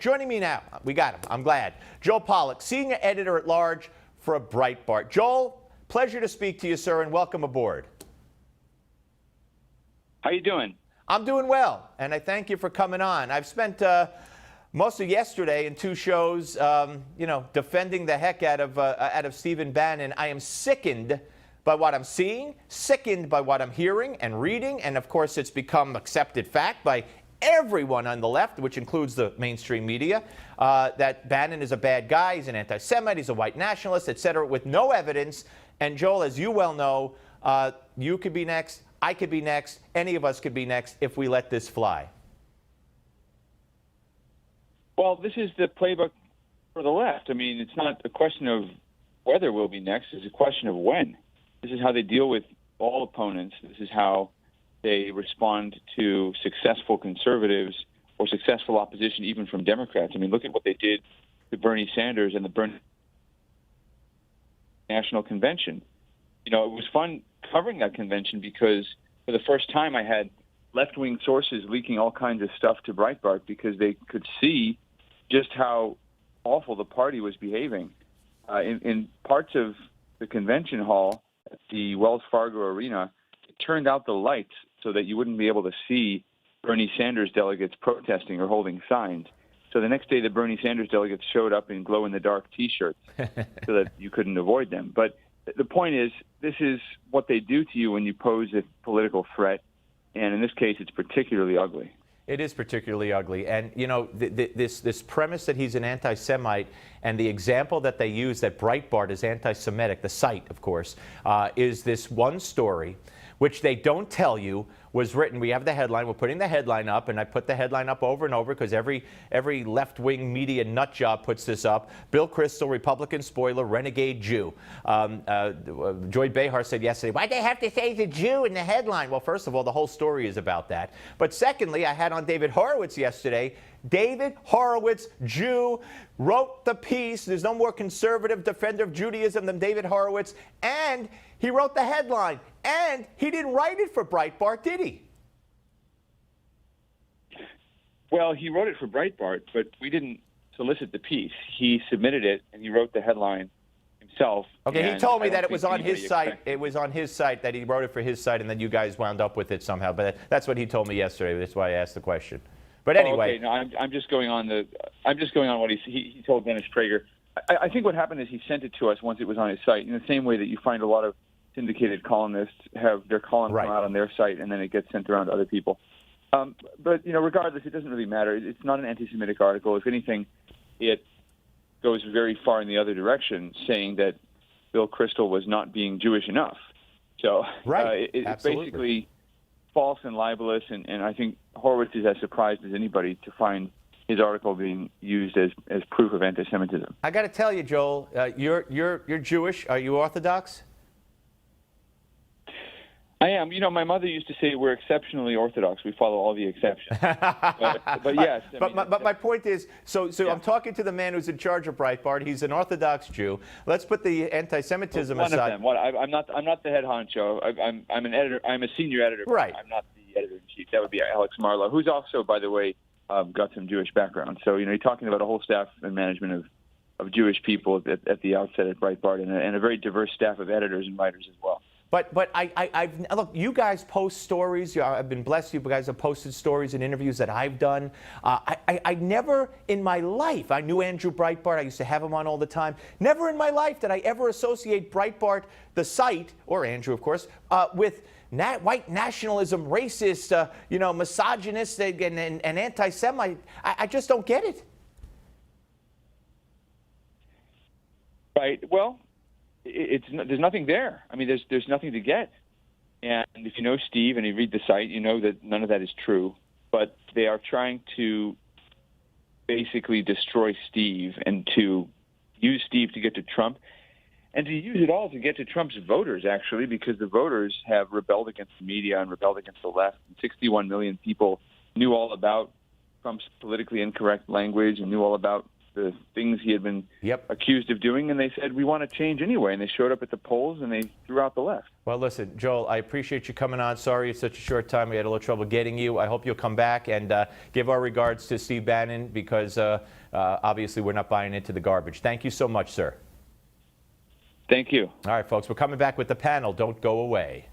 joining me now, we got him, I'm glad, Joel Pollak, Senior Editor-at-Large for Breitbart. Joel, pleasure to speak to you, sir, and welcome aboard. How you doing? I'm doing well, and I thank you for coming on. I've spent most of yesterday in two shows, defending the heck out of Steve Bannon. I am sickened by what I'm seeing, sickened by what I'm hearing and reading, and of course it's become accepted fact by everyone on the left, which includes the mainstream media, that Bannon is a bad guy, he's an anti-Semite, he's a white nationalist, etc., with no evidence. And Joel, as you well know, you could be next, I could be next, any of us could be next if we let this fly. Well, this is the playbook for the left. I mean, it's not a question of whether we'll be next, it's a question of when. This is how they deal with all opponents. This is how they respond to successful conservatives or successful opposition, even from Democrats. I mean, look at what they did to Bernie Sanders and the Bernie National Convention. You know, it was fun covering that convention because for the first time I had left-wing sources leaking all kinds of stuff to Breitbart because they could see just how awful the party was behaving. In parts of the convention hall at the Wells Fargo Arena, it turned out the lights so that you wouldn't be able to see Bernie Sanders delegates protesting or holding signs. So the next day, the Bernie Sanders delegates showed up in glow-in-the-dark T-shirts so that you couldn't avoid them. But the point is, this is what they do to you when you pose a political threat, and in this case, it's particularly ugly. It is particularly ugly. And, you know, this premise that he's an anti-Semite and the example that they use that Breitbart is anti-Semitic, the site, of course, is this one story which they don't tell you was written. We have the headline. We're putting the headline up, and I put the headline up over and over because every left-wing media nut job puts this up. Bill Kristol, Republican spoiler, renegade Jew. Joy Behar said yesterday, why'd they have to say the Jew in the headline? Well, first of all, the whole story is about that. But secondly, I had on David Horowitz yesterday. David Horowitz, Jew, wrote the piece. There's no more conservative defender of Judaism than David Horowitz. And he wrote the headline. And he didn't write it for Breitbart, did he? Well, he wrote it for Breitbart, but we didn't solicit the piece. He submitted it, and he wrote the headline himself. Okay, he told me that it was on his site. It was on his site, that he wrote it for his site, and then you guys wound up with it somehow. But that's what he told me yesterday. That's why I asked the question. But anyway, okay. No, I'm just going on what he told Dennis Prager. I think what happened is he sent it to us once it was on his site, in the same way that you find a lot of syndicated columnists have their columns come out on their site, and then it gets sent around to other people. But, you know, regardless, it doesn't really matter. It's not an anti-Semitic article. If anything, it goes very far in the other direction, saying that Bill Kristol was not being Jewish enough. So it's basically false and libelous, and I think Horowitz is as surprised as anybody to find his article being used as proof of anti-Semitism. I got to tell you, Joel, you're Jewish. Are you Orthodox? I am. You know, my mother used to say we're exceptionally Orthodox. We follow all the exceptions. but yes. But my point is, so yeah. I'm talking to the man who's in charge of Breitbart. He's an Orthodox Jew. Let's put the anti-Semitism aside. One of them. I'm not the head honcho. I'm an editor. I'm a senior editor. Right. I'm not the editor-in-chief. That would be Alex Marlow, who's also, by the way, got some Jewish background. So, you know, you're talking about a whole staff and management of Jewish people at the outset at Breitbart, and a very diverse staff of editors and writers as well. But I've look, you guys post stories. I've been blessed. You guys have posted stories and interviews that I've done. I never in my life, I knew Andrew Breitbart. I used to have him on all the time. Never in my life did I ever associate Breitbart, the site, or Andrew, of course, with white nationalism, racist, misogynistic, and anti-Semite. I just don't get it. Right. Well, there's nothing there. I mean, there's nothing to get. And if you know Steve and you read the site, you know that none of that is true. But they are trying to basically destroy Steve and to use Steve to get to Trump, and to use it all to get to Trump's voters, actually, because the voters have rebelled against the media and rebelled against the left. And 61 million people knew all about Trump's politically incorrect language and knew all about the things he had been accused of doing, and they said, we want to change anyway. And they showed up at the polls and they threw out the left. Well, listen, Joel, I appreciate you coming on. Sorry it's such a short time. We had a little trouble getting you. I hope you'll come back and give our regards to Steve Bannon, because obviously we're not buying into the garbage. Thank you so much, sir. Thank you. All right, folks, we're coming back with the panel. Don't go away.